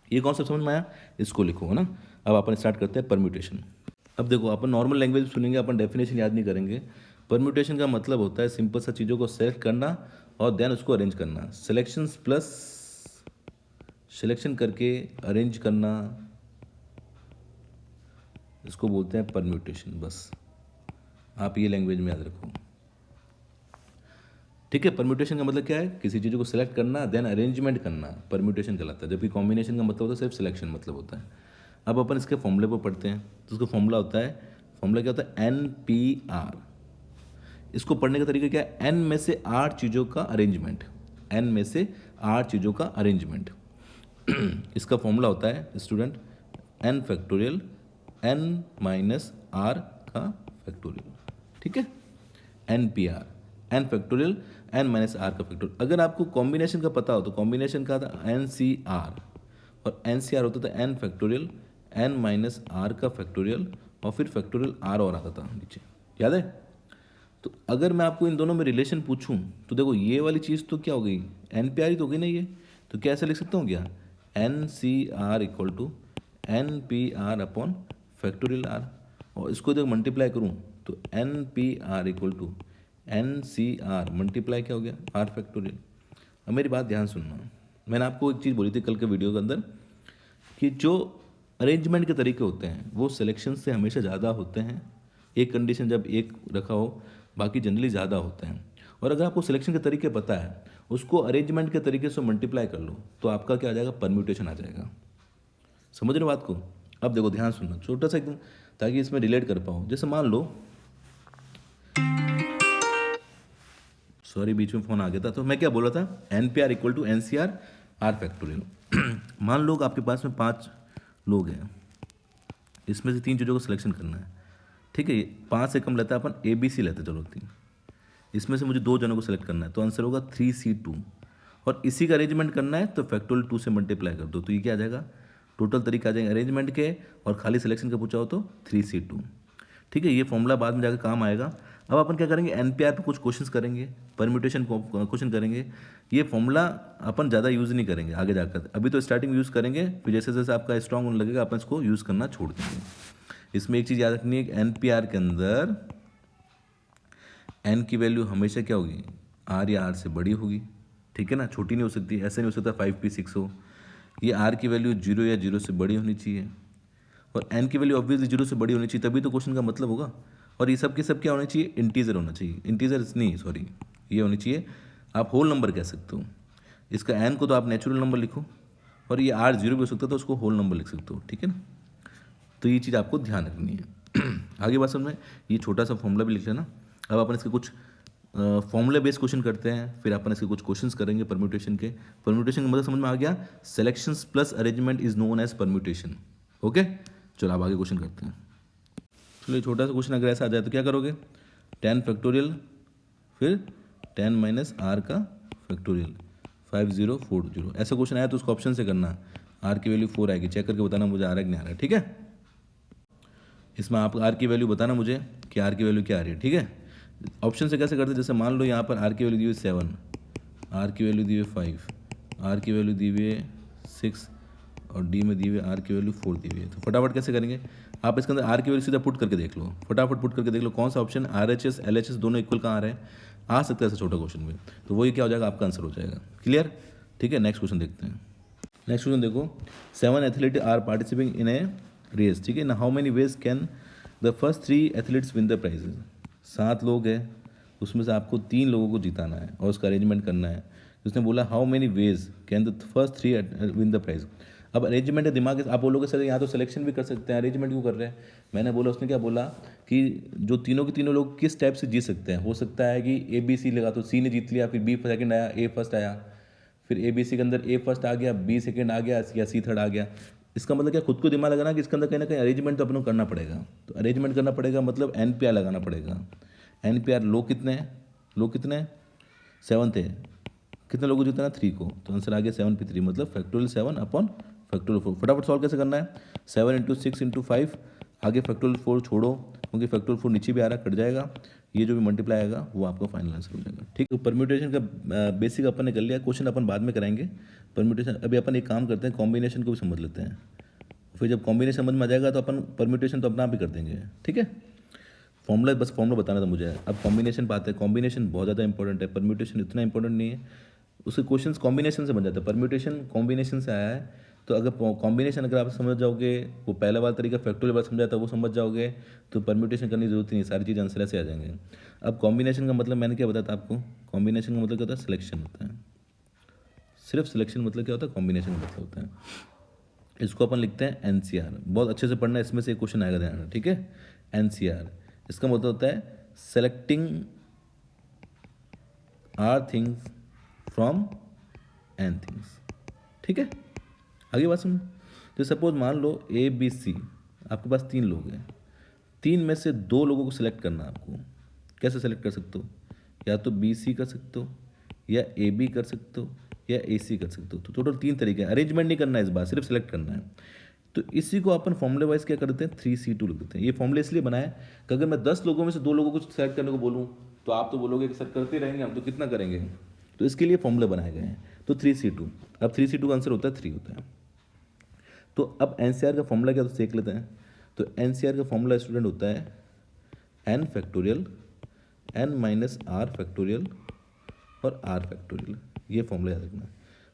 ये कॉन्सेप्ट समझ में आया, इसको लिखो, है ना। अब अपन स्टार्ट करते हैं परम्यूटेशन। अब देखो अपन नॉर्मल लैंग्वेज सुनेंगे, अपन डेफिनेशन याद नहीं करेंगे। परम्यूटेशन का मतलब होता है सिंपल सा चीज़ों को सेलेक्ट करना और देन उसको अरेंज करना। सिलेक्शन करके अरेंज करना, इसको बोलते हैं परम्यूटेशन। बस आप ये लैंग्वेज में याद रखो, ठीक है। परम्यूटेशन का मतलब क्या है, किसी चीज़ को सिलेक्ट करना देन अरेंजमेंट करना, परम्यूटेशन कहलाता है। जबकि कॉम्बिनेशन का मतलब होता है सिर्फ सिलेक्शन मतलब होता है। अब अपन इसके फॉर्मूले पर पढ़ते हैं। तो उसका फॉर्मूला होता है, फॉर्मूला क्या होता है, NPR। इसको पढ़ने का तरीका क्या है, n में से 8 चीज़ों का अरेंजमेंट, n में से 8 चीज़ों का अरेंजमेंट। इसका फॉर्मूला होता है student n factorial n minus r का फैक्टोरियल, ठीक है, NPR, n factorial n minus r का फैक्टोरियल। अगर आपको कॉम्बिनेशन का पता हो तो कॉम्बिनेशन का था NCR, और NCR होता था n factorial n minus r का फैक्टोरियल, और फिर फैक्टोरियल r और आता था नीचे, याद है। तो अगर मैं आपको इन दोनों में रिलेशन पूछूं तो देखो ये वाली चीज़ तो क्या हो गई, NPR ही तो हो गई ना ये, तो क्या ऐसे लिख सकता हूँ क्या, NCR equal to NPR upon factorial R, और इसको जब मल्टीप्लाई करूँ तो NPR equal to NCR multiply क्या हो गया, R फैक्टोरियल। अब मेरी बात ध्यान सुनना, मैंने आपको एक चीज़ बोली थी कल के वीडियो के अंदर कि जो अरेंजमेंट के तरीके होते हैं वो सिलेक्शन से हमेशा ज़्यादा होते हैं। एक कंडीशन जब एक रखा हो, बाकी जनरली ज़्यादा होते हैं। और अगर आपको सिलेक्शन के तरीके पता है, उसको अरेंजमेंट के तरीके से मल्टीप्लाई कर लो तो आपका क्या आ जाएगा, परम्यूटेशन आ जाएगा। समझ रहे हो बात को। अब देखो ध्यान सुनना, छोटा सा एकदम, ताकि इसमें रिलेट कर पाओ। जैसे मान लो, सॉरी बीच में फ़ोन आ गया था, तो मैं क्या बोला था, NPR equal to NCR R factorial. मान लो कि आपके पास में 5 लोग हैं, इसमें से 3 चीज़ों को सिलेक्शन करना है, ठीक है। 5 से कम लेता है अपन ABC लेते, चलो 3, इसमें से मुझे 2 जनों को सिलेक्ट करना है, तो आंसर होगा 3C2, और इसी का अरेंजमेंट करना है तो फैक्टोरियल 2 से मल्टीप्लाई कर दो, तो ये क्या आ जाएगा, टोटल तरीके आ जाएंगे अरेंजमेंट के, और खाली सिलेक्शन का पूछा हो तो 3C2, ठीक है। ये फॉर्मूला बाद में जाकर काम आएगा। अब अपन क्या करेंगे, NPR पे कुछ क्वेश्चंस करेंगे, परम्यूटेशन क्वेश्चन करेंगे। ये फॉर्मूला अपन ज़्यादा यूज़ नहीं करेंगे आगे जाकर, अभी तो स्टार्टिंग यूज़ करेंगे, फिर जैसे जैसे आपका स्ट्रॉन्ग होने लगेगा अपन इसको यूज़ करना छोड़ देंगे। इसमें एक चीज़ याद रखनी है कि NPR के अंदर n की वैल्यू हमेशा क्या होगी, R या R से बड़ी होगी, ठीक है ना, छोटी नहीं हो सकती। ऐसा नहीं हो सकता 5P6 हो। ये R की वैल्यू 0 या 0 से बड़ी होनी चाहिए, और n की वैल्यू ऑब्वियसली 0 से बड़ी होनी चाहिए, तभी तो क्वेश्चन का मतलब होगा। और ये सब के सब क्या होना चाहिए, इंटीजर होना चाहिए, इंटीजर नहीं सॉरी, ये होनी चाहिए, आप होल नंबर कह सकते हो। इसका n को तो आप नेचुरल नंबर लिखो, और ये R 0 भी हो सकता है तो उसको होल नंबर लिख सकते हो, ठीक है ना। तो ये चीज़ आपको ध्यान रखनी है। आगे बात समझ में, ये छोटा सा फॉर्मूला भी लिख लेना। अब अपन इसके कुछ फॉर्मूला बेस्ड क्वेश्चन करते हैं, फिर अपन इसके कुछ क्वेश्चंस करेंगे परम्यूटेशन के। परम्यूटेशन का मतलब समझ में आ गया, selections plus arrangement is known as permutation, okay. चलो अब आगे क्वेश्चन करते हैं। चलो ये छोटा सा क्वेश्चन अगर ऐसा आ जाए तो क्या करोगे, 10 फैक्टोरियल फिर 10 माइनस R का फैक्टोरियल 5040, ऐसा क्वेश्चन आया तो उसको ऑप्शन से करना, R की वैल्यू 4 आएगी, चेक करके बताना मुझे आ रहा है कि नहीं आ रहा है, ठीक है। इसमें आप R की वैल्यू बताना मुझे कि R की वैल्यू क्या आ रही है, ठीक है। ऑप्शन से कैसे करते हैं, जैसे मान लो यहाँ पर R की वैल्यू दी हुई 7, R की वैल्यू दी हुई 5, R की वैल्यू दी हुई 6, और डी में दी हुई R की वैल्यू 4 दी हुई है। तो फटाफट कैसे करेंगे, आप इसके अंदर R की वैल्यू सीधा पुट करके देख लो, फटाफट पुट करके देख लो कौन सा ऑप्शन RHS LHS दोनों इक्वल कहाँ आ रहे हैं, आ सकता है ऐसा छोटा क्वेश्चन में, तो वही क्या हो जाएगा, आपका आंसर हो जाएगा। क्लियर, ठीक है। नेक्स्ट क्वेश्चन देखते हैं। नेक्स्ट क्वेश्चन देखो, 7 athlete are participating in a race, ठीक है ना, how many ways can the first 3 athletes win the prizes. 7 लोग हैं, उसमें से आपको 3 लोगों को जिताना है और उसका अरेंजमेंट करना है। उसने बोला how many ways can the first 3 win the prize. अब अरेंजमेंट है, दिमाग आप बोलोगे सर यहाँ तो सिलेक्शन भी कर सकते हैं, अरेंजमेंट क्यों कर रहे हैं। मैंने बोला, उसने क्या बोला कि जो तीनों के तीनों लोग किस टाइप से जीत सकते हैं। हो सकता है कि ABC लगा तो C ने जीत लिया, फिर B सेकंड आया, A फर्स्ट आया, फिर ABC के अंदर A फर्स्ट आ गया, B सेकंड आ गया या C थर्ड आ गया। इसका मतलब क्या, खुद को दिमाग लगाना कि इसके अंदर कहीं ना कहीं अरेंजमेंट तो अपन को करना पड़ेगा। तो अरेंजमेंट करना पड़ेगा मतलब NPR लगाना पड़ेगा। NPR लोग कितने हैं, लोग कितने हैं, 7 थे, कितने लोगों को जितना 3 को, तो आंसर आ गया 7P3 मतलब फैक्टोरियल 7 अपॉन फैक्टोरियल 4। फटाफट सॉल्व कैसे करना है, 7 इंटू 6 इंटू 5, आगे फैक्टोरियल 4 छोड़ो क्योंकि फैक्टोरियल 4 नीचे भी आ रहा है, कट जाएगा, ये जो भी मल्टीप्लाई आएगा वो आपका फाइनल आंसर हो जाएगा, ठीक है। तो परम्यूटेशन का बेसिक अपन ने कर लिया, क्वेश्चन अपन बाद में कराएंगे परम्यूटेशन। अभी अपन एक काम करते हैं, कॉम्बिनेशन को भी समझ लेते हैं, फिर जब कॉम्बिनेशन समझ में आ जाएगा तो अपन परम्यूटेशन तो अपना आप ही कर देंगे, ठीक है। फॉर्मूला बस फॉर्मूला बताना था मुझे। अब कॉम्बिनेशन पाते हैं, कॉम्बिनेशन बहुत ज़्यादा इंपॉर्टेंट है, परम्यूटेशन इतना इंपॉर्टेंट नहीं है। उसके क्वेश्चंस कॉम्बिनेशन से बन जाता है, परम्यूटेशन कॉम्बिनेशन से आया है। तो अगर कॉम्बिनेशन अगर आप समझ जाओगे, वो पहला वाला तरीका फैक्टोरियल बार समझा था वो समझ जाओगे, तो परम्यूटेशन करने की जरूरत ही नहीं, सारी चीज़ आंसर से आ जाएंगे। अब कॉम्बिनेशन का मतलब मैंने क्या बताया था आपको, कॉम्बिनेशन का मतलब क्या होता है, सिलेक्शन होता है। सिर्फ सिलेक्शन मतलब क्या होता है, कॉम्बिनेशन का मतलब होता है। इसको अपन लिखते हैं एनसीआर। बहुत अच्छे से पढ़ना है, इसमें से एक क्वेश्चन आएगा, ध्यान, ठीक है। एनसीआर इसका मतलब होता है selecting R things from N things, ठीक है। आगे बात सुनो। तो सपोज मान लो ए बी सी, आपके पास 3 लोग हैं, 3 में से 2 लोगों को सिलेक्ट करना है आपको। कैसे सेलेक्ट कर सकते हो? या तो बी सी कर सकते हो, या ए बी कर सकते हो, या ए सी कर सकते हो। तो टोटल 3 तरीके हैं। अरेंजमेंट नहीं करना है इस बार, सिर्फ सेलेक्ट करना है। तो इसी को अपन फॉर्मूले वाइज क्या कर देते हैं, 3C2 लिख देते हैं। ये फॉर्मूले इसलिए बनाया कि अगर मैं 10 लोगों में से 2 लोगों को सेलेक्ट करने को बोलूँ तो आप तो बोलोगे कि सर करते रहेंगे हम, तो कितना करेंगे। तो इसके लिए फॉर्मूले बनाए गए हैं। तो 3C2, अब 3C2 का आंसर होता है 3 होता है। तो अब एनसीआर का फॉर्मूला क्या, तो सीख लेते हैं। तो एनसीआर का फॉर्मूला स्टूडेंट होता है n factorial, n minus r factorial और r फैक्टोरियल। ये फॉर्मूला याद रखना है।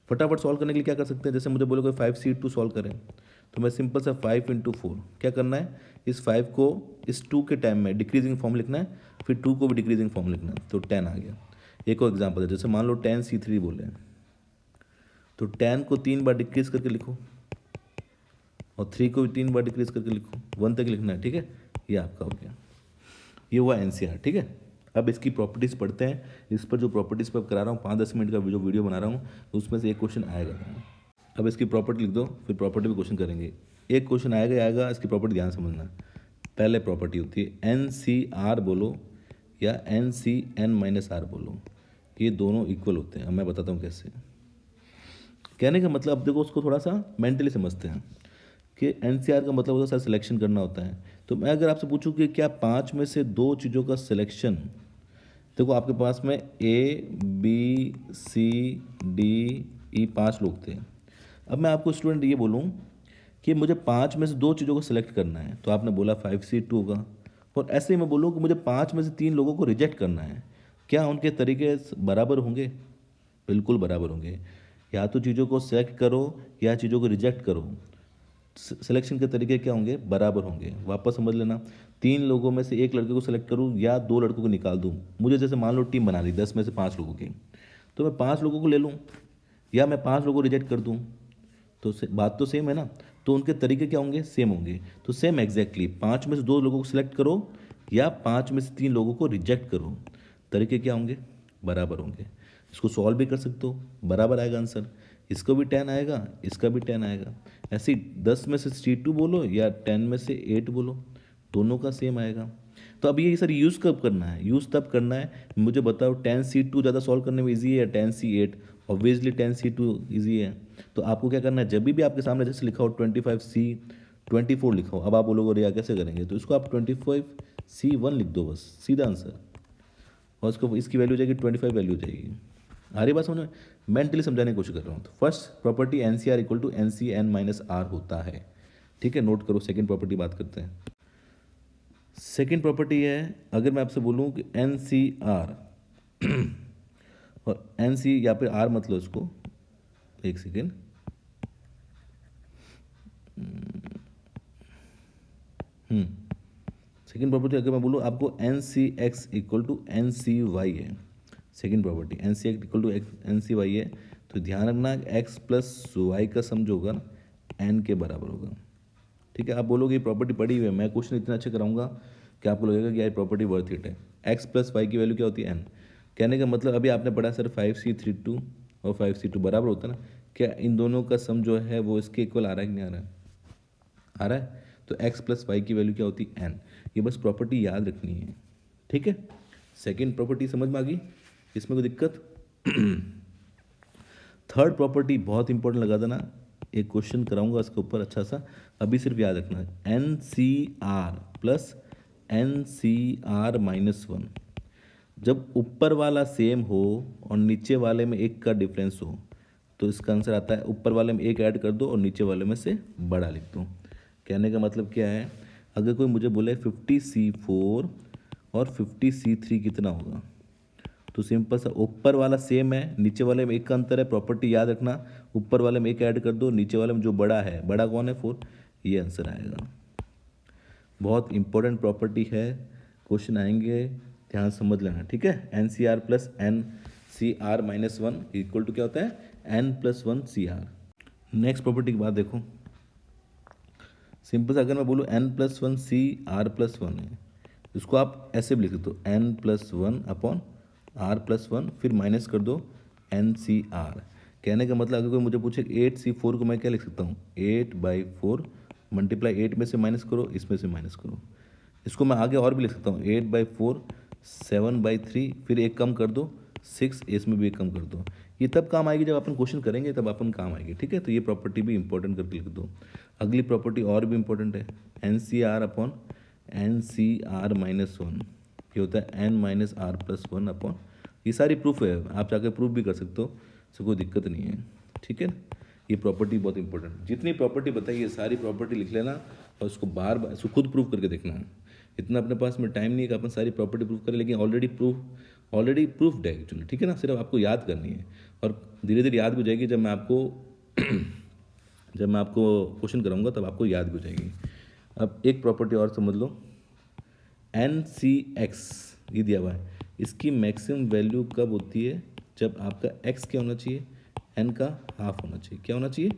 फटाफट सॉल्व करने के लिए क्या कर सकते हैं, जैसे मुझे बोलो कोई 5C2 सॉल्व करें, तो मैं सिंपल सा 5 × 4 क्या करना है, इस 5 को इस 2 के टाइम में डिक्रीजिंग फॉर्म लिखना है, फिर 2 को भी डिक्रीजिंग फॉर्म लिखना है, तो 10 आ गया। एक और एग्जाम्पल है, जैसे मान लो 10C3 बोले, तो 10 को 3 बार डिक्रीज करके लिखो और 3 को भी 3 बार डिक्रीज करके लिखो, 1 तक लिखना है, ठीक है। ये आपका हो गया, ये हुआ एनसीआर, ठीक है। अब इसकी प्रॉपर्टीज़ पढ़ते हैं। इस पर जो प्रॉपर्टीज़ पर करा रहा हूँ 5-10 मिनट का जो वीडियो बना रहा हूँ, उसमें से एक क्वेश्चन आएगा। अब इसकी प्रॉपर्टी लिख दो, फिर प्रॉपर्टी पे क्वेश्चन करेंगे। एक क्वेश्चन आएगा ही आएगा, इसकी प्रॉपर्टी ध्यान समझना। पहले प्रॉपर्टी होती है NCR बोलो या NCN-R बोलो, ये दोनों इक्वल होते हैं। अब मैं बताता हूँ कैसे। कहने का मतलब, अब देखो उसको थोड़ा सा मेंटली समझते हैं कि एनसीआर का मतलब होता है सर सिलेक्शन करना होता है। तो मैं अगर आपसे पूछूं कि क्या 5 में से 2 चीज़ों का सिलेक्शन, देखो आपके पास में ABCDE 5 लोग थे। अब मैं आपको स्टूडेंट ये बोलूं कि मुझे 5 में से 2 चीज़ों को सिलेक्ट करना है, तो आपने बोला 5C2 होगा। और ऐसे ही मैं बोलूँ कि मुझे 5 में से 3 लोगों को रिजेक्ट करना है, क्या उनके तरीके बराबर होंगे? बिल्कुल बराबर होंगे। या तो चीज़ों को सेलेक्ट करो या चीज़ों को रिजेक्ट करो, सिलेक्शन के तरीके क्या होंगे, बराबर होंगे। वापस समझ लेना, 3 लोगों में से एक लड़के को सिलेक्ट करूँ या 2 लड़कों को निकाल दूँ। मुझे जैसे मान लो टीम बना ली 10 में से 5 लोगों की, तो मैं 5 लोगों को ले लूँ या मैं 5 लोगों को रिजेक्ट कर दूँ, तो बात तो सेम है ना। तो उनके तरीके क्या होंगे, सेम होंगे। तो सेम एग्जैक्टली 5 में से 2 लोगों को सिलेक्ट करो या 5 में से 3 लोगों को रिजेक्ट करो, तरीके क्या होंगे, बराबर होंगे। इसको सॉल्व भी कर सकते हो, बराबर आएगा आंसर। इसको भी 10 आएगा, इसका भी 10 आएगा। ऐसे ही 10 में से C2 बोलो या 10 में से 8 बोलो, दोनों का सेम आएगा। तो अब ये सर यूज़ कब करना है, यूज़ तब करना है, मुझे बताओ 10C2 ज़्यादा सॉल्व करने में ईजी है या 10C8? ऑब्वियसली 10C2 ईजी है। तो आपको क्या करना है, जब भी आपके सामने जैसे लिखा हो 25C24 लिखा हो, अब आप बोलोगे यार कैसे करेंगे, तो इसको आप 25C1 लिख दो, बस सीधा आंसर। और इसको इसकी वैल्यू हो जाएगी 25 वैल्यू हो जाएगी। आ रही बात समझ में? मेंटली समझाने की कोशिश कर रहा हूँ। तो first property NCR equal to NCN-R होता है, ठीक है, नोट करो। सेकंड प्रॉपर्टी बात करते हैं। सेकंड प्रॉपर्टी है, अगर मैं आपसे बोलूँ कि NCR और NC या फिर R मत लो इसको, एक सेकेंड, सेकेंड प्रॉपर्टी अगर मैं बोलूँ आपको NCX इक्वल टू NCY है। Second property NCX equal to NCY है, तो ध्यान रखना x प्लस वाई का सम जो होगा ना n के बराबर होगा, ठीक है। आप बोलोगे ये प्रॉपर्टी पड़ी हुई है, मैं क्वेश्चन इतना अच्छा कराऊंगा कि आपको लगेगा कि यार प्रॉपर्टी वर्थ इट है। x प्लस वाई की वैल्यू क्या होती है, n। कहने का मतलब अभी आपने पढ़ा सर 5C32 और 5C2 बराबर होता है ना, क्या इन दोनों का सम जो है वो इसके इक्वल आ रहा है कि नहीं आ रहा है, आ रहा है। तो x प्लस वाई की वैल्यू क्या होती है, n। ये बस प्रॉपर्टी याद रखनी है, ठीक है। सेकेंड प्रॉपर्टी समझ में आ गई, इसमें कोई दिक्कत? थर्ड प्रॉपर्टी बहुत इंपॉर्टेंट लगा देना, एक क्वेश्चन कराऊंगा इसके ऊपर अच्छा सा, अभी सिर्फ याद रखना है। NCR प्लस NCR-1, जब ऊपर वाला सेम हो और नीचे वाले में एक का डिफरेंस हो, तो इसका आंसर आता है ऊपर वाले में एक ऐड कर दो और नीचे वाले में से बड़ा लिख दो। कहने का मतलब क्या है, अगर कोई मुझे बोले 50C4 और 50C3 कितना होगा, तो सिंपल सा ऊपर वाला सेम है, नीचे वाले में एक का अंतर है, प्रॉपर्टी याद रखना, ऊपर वाले में एक ऐड कर दो, नीचे वाले में जो बड़ा है, बड़ा कौन है 4, ये आंसर आएगा। बहुत इंपॉर्टेंट प्रॉपर्टी है, क्वेश्चन आएंगे, ध्यान समझ लेना, ठीक है। NCR plus NCR-1 equal to क्या होता है, N+1 CR। नेक्स्ट प्रॉपर्टी की बात देखो, सिंपल से अगर मैं बोलूँ n+1 C R plus one है, इसको आप ऐसे भी लिख सकते हो n+1 अपॉन r+1, फिर माइनस कर दो NCR। कहने का मतलब अगर कोई मुझे पूछे 8C4 को मैं क्या लिख सकता हूँ, 8/4 मल्टीप्लाई 8 में से माइनस करो, इसमें से माइनस करो। इसको मैं आगे और भी लिख सकता हूँ 8/4 7/3, फिर एक कम कर दो 6, इसमें भी एक कम कर दो। ये तब काम आएगी जब अपन क्वेश्चन करेंगे, तब अपन काम आएगी। ठीक है, तो ये प्रॉपर्टी भी इंपॉर्टेंट करके लिख दो। अगली प्रॉपर्टी और भी इंपॉर्टेंट है, NCR अपॉन NCR-1, ये होता है n-r+1 अपॉन, ये सारी प्रूफ है, आप जाकर प्रूफ भी कर सकते हो, इससे कोई दिक्कत नहीं है। ठीक है ना, ये प्रॉपर्टी बहुत इंपॉर्टेंट है। जितनी प्रॉपर्टी बताई ये सारी प्रॉपर्टी लिख लेना और उसको बार बार इसको खुद प्रूफ करके देखना है। इतना अपने पास में टाइम नहीं है कि अपन सारी प्रॉपर्टी प्रूफ करें, लेकिन ऑलरेडी प्रूफ्ड है एक्चुअली। ठीक है ना, सिर्फ आपको याद करनी है और धीरे धीरे याद भी हो जाएगी। जब मैं आपको क्वेश्चन कराऊंगा तब आपको याद भी हो जाएगी। अब एक प्रॉपर्टी और समझ लो, NCX ये दिया हुआ है, इसकी मैक्सिमम वैल्यू कब होती है, जब आपका x क्या होना चाहिए, n का हाफ होना चाहिए। क्या होना चाहिए,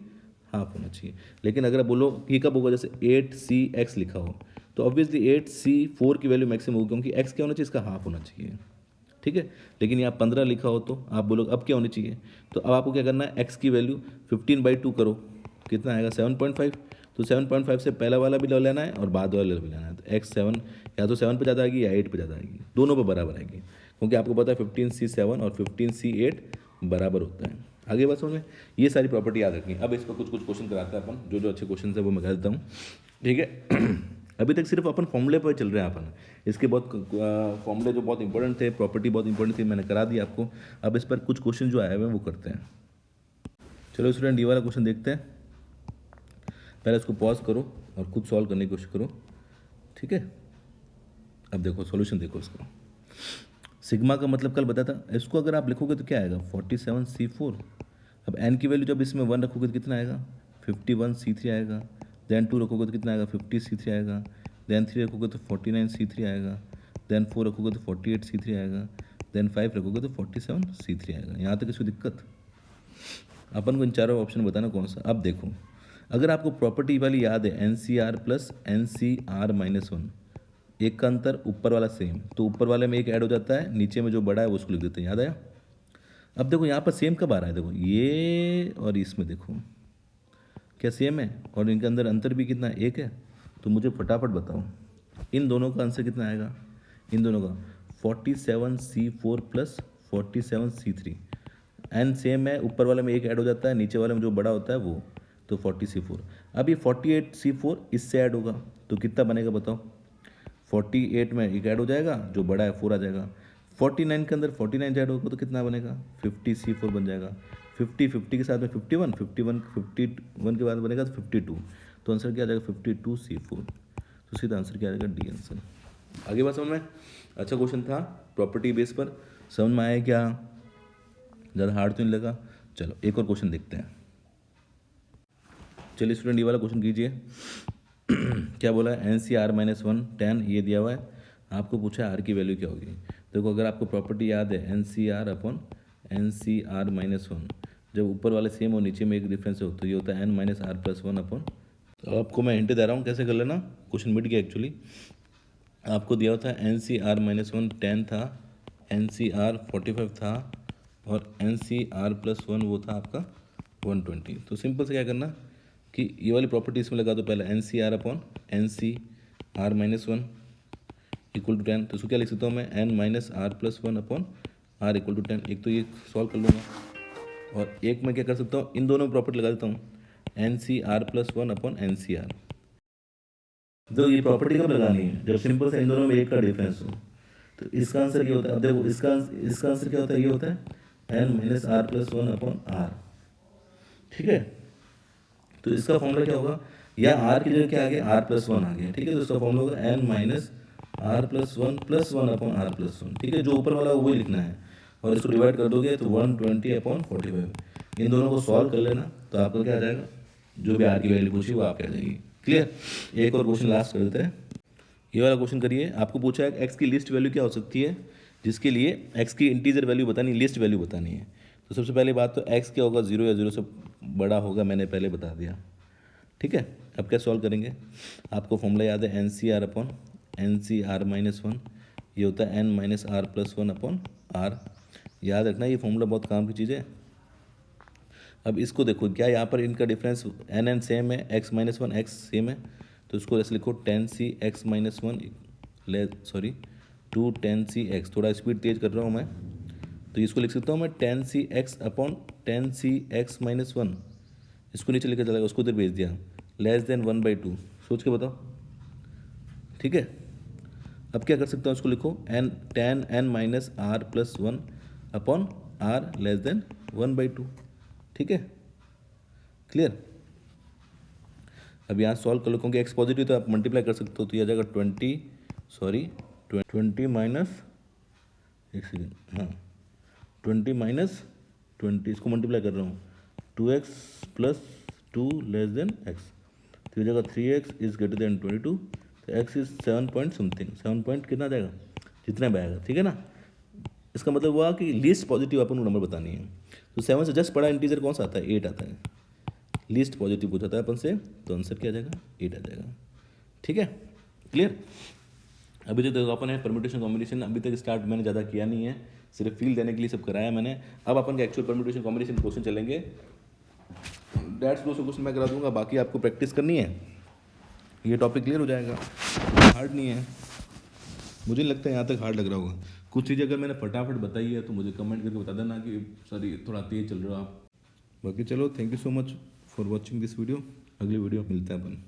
हाफ होना चाहिए। लेकिन अगर आप बोलो कि कब होगा, जैसे 8CX लिखा हो तो ऑब्वियसली 8C4 की वैल्यू मैक्सिमम होगी, क्योंकि x क्या होना चाहिए, इसका हाफ होना चाहिए। ठीक है, लेकिन यहाँ 15 लिखा हो तो आप बोलो अब क्या होनी चाहिए, तो अब आपको क्या करना है, x की वैल्यू 15/2 करो, कितना आएगा 7.5। तो 7.5 से पहला वाला भी ले लेना है और बाद वाला भी लेना है। तो x 7 या तो 7 पे ज़्यादा आएगी या 8 पे ज़्यादा आएगी, दोनों पे बराबर आएगी, क्योंकि आपको पता है 15C7 और 15C8 बराबर होता है। आगे बात समझ में, ये सारी प्रॉपर्टी याद रखनी है। अब इस पर कुछ क्वेश्चन कराते हैं अपन, जो अच्छे क्वेश्चन है वो मैं कह देता हूँ। ठीक है अभी तक सिर्फ अपन फॉर्मूले पर चल रहे हैं अपन, इसके बहुत फॉर्मूले जो बहुत इंपॉर्टेंट थे, प्रॉपर्टी बहुत इंपॉर्टेंट थी, मैंने करा दी आपको। अब इस पर कुछ क्वेश्चन जो आए हुए हैं वो करते हैं। चलो स्टूडेंट, ये वाला क्वेश्चन देखते हैं। पहले इसको पॉज करो और खुद सॉल्व करने की कोशिश करो। ठीक है, अब देखो सॉल्यूशन देखो इसका। सिग्मा का मतलब कल बताया था, इसको अगर आप लिखोगे तो क्या आएगा 47C4। अब n की वैल्यू जब इसमें 1 रखोगे तो कितना आएगा 51C3 आएगा। देन 2 रखोगे तो कितना आएगा 50C3 आएगा। देन 3 रखोगे तो 49C3 आएगा। देन 4 रखोगे तो 48C3 आएगा। देन 5 रखोगे तो 47C3 आएगा। यहाँ तक इसको दिक्कत, अपन को इन चारों ऑप्शन बताना कौन सा। अब देखो, अगर आपको प्रॉपर्टी वाली याद है NCR प्लस NCR-1, एक का अंतर ऊपर वाला सेम, तो ऊपर वाले में एक ऐड हो जाता है, नीचे में जो बड़ा है वो उसको लिख देते हैं। याद आया। अब देखो यहाँ पर सेम कब आ रहा है, देखो ये और इसमें देखो क्या सेम है, और इनके अंदर अंतर भी कितना एक है। तो मुझे फटाफट बताओ इन दोनों का आंसर कितना आएगा, इन दोनों का 47C4 plus 47C3। N same है, ऊपर वाले में एक ऐड हो जाता है, नीचे वाले में जो बड़ा होता है वो, तो 40C4। अब ये 48C4 इससे ऐड होगा तो कितना बनेगा बताओ। 48 में एक ऐड हो जाएगा, जो बड़ा है 4 आ जाएगा। 49 के अंदर 49 ऐड होगा तो कितना बनेगा 50C4 बन जाएगा। 50 के साथ में 51 के बाद बनेगा तो 52। तो आंसर क्या आ जाएगा 52C4। तो सीधा आंसर क्या आ जाएगा डी आंसर। आगे बात समझ में, अच्छा क्वेश्चन था प्रॉपर्टी बेस पर, समझ में आया क्या, ज़्यादा हार्ड तो नहीं लगा। चलो एक और क्वेश्चन देखते हैं। चलिए स्टूडेंट, ये वाला क्वेश्चन कीजिए। क्या बोला है, NCR-1 10 ये दिया हुआ है, आपको पूछा है R की वैल्यू क्या होगी। देखो अगर आपको प्रॉपर्टी याद है NCR अपॉन NCR-1, जब ऊपर वाले सेम और नीचे में एक डिफरेंस हो तो ये होता है n-r+1 अपॉन। तो आपको मैं हिंट दे रहा हूँ कैसे कर लेना, क्वेश्चन मिट गया एक्चुअली। आपको दिया होता है NCR-1 10 था, NCR 45 था और NCR+1 वो था आपका 120। तो सिंपल से क्या करना कि ये वाली प्रॉपर्टी इसमें लगा दो पहले, NCR upon NCR-1 equal to 10। तो इसको क्या लिख सकता हूँ मैं, n-r+1 upon r equal to 10। एक तो ये सॉल्व कर लूँगा और एक मैं क्या कर सकता हूँ, इन दोनों में प्रॉपर्टी लगा देता हूँ NCR+1 अपॉन NCR। तो ये प्रॉपर्टी कब लगानी है, जब सिंपल से इन दोनों में एक का डिफरेंस हो। तो इसका आंसर ये होता है, अब देखो इसका आंसर क्या होता है, ये होता है n-r+1 अपॉन r। ठीक है, तो इसका फॉर्मूला क्या होगा, या r की जगह क्या आ गया r+1 आ गया। ठीक है, तो इसका फॉर्मूला होगा n-r+1 प्लस 1 अपॉन r+1। ठीक है, जो ऊपर वाला वही लिखना है और इसको डिवाइड कर दोगे तो 120 अपॉन 45। इन दोनों को सॉल्व कर लेना तो आपको क्या आ जाएगा, जो भी r की वैल्यू पूछी वो आपके आ जाएगी। क्लियर। एक और क्वेश्चन लास्ट कर देते हैं, ये वाला क्वेश्चन करिए। आपको पूछा है x की लिस्ट वैल्यू क्या हो सकती है, जिसके लिए x की इंटीजर वैल्यू बतानी, लिस्ट वैल्यू बतानी है। तो सबसे पहले बात तो x क्या होगा, 0 या 0 से बड़ा होगा, मैंने पहले बता दिया। ठीक है, अब क्या सॉल्व करेंगे, आपको फॉर्मूला याद है NCR upon NCR minus one, ये होता है N minus r plus one upon r. याद रखना ये फॉर्मूला बहुत काम की चीज़ है। अब इसको देखो, क्या यहाँ पर इनका डिफरेंस N सेम है, x minus one x same है, तो इसको ऐसे लिखो 10C x minus one sorry 2 10C x, थोड़ा स्पीड तेज कर रहा हूँ मैं, तो इसको लिख सकता हूँ मैं 10C x upon 10C x minus one, इसको नीचे लेकर चला गया, उसको उधर भेज दिया, लेस देन 1/2, सोच के बताओ। ठीक है, अब क्या कर सकता हूँ, इसको लिखो tan n minus r plus one upon r less than 1/2। ठीक है, क्लियर। अब यहाँ सॉल्व कर लो, क्योंकि x पॉजिटिव तो आप मल्टीप्लाई कर सकते हो, तो यह आ जाएगा 20 माइनस, एक सेकेंड, हाँ 20 माइनस 20, इसको मल्टीप्लाई कर रहा हूँ, 2x plus 2 less than x, तो ये जगह 3x इज ग्रेटर देन 22, तो x is 7 point something, 7 point कितना जाएगा, जितना भी आएगा। ठीक है ना, इसका मतलब हुआ कि लीस्ट पॉजिटिव अपन को नंबर बतानी है, तो 7 से जस्ट बड़ा इंटीजर कौन सा आता है, 8 आता है, लीस्ट पॉजिटिव पूछा था अपन से, तो आंसर क्या आ जाएगा, 8 आ जाएगा। ठीक है, क्लियर। अभी जो देखो अपन है परम्यूटेशन कॉम्बिनेशन, अभी तक स्टार्ट मैंने ज़्यादा किया नहीं है, सिर्फ फील देने के लिए सब कराया मैंने। अब अपन के एक्चुअल परम्यूटेशन कॉम्बिनेशन क्वेश्चन चलेंगे, डेट्स 200 क्वेश्चन मैं करा दूंगा, बाकी आपको प्रैक्टिस करनी है, ये टॉपिक क्लियर हो जाएगा, हार्ड नहीं है, मुझे नहीं लगता है यहाँ तक हार्ड लग रहा होगा। कुछ चीज़ें अगर मैंने फटाफट बताई है तो मुझे कमेंट करके बता देना कि सॉरी थोड़ा तेज चल रहा हो आप। बाकी चलो, thank you so much for watching this video, अगली वीडियो मिलते हैं अपन।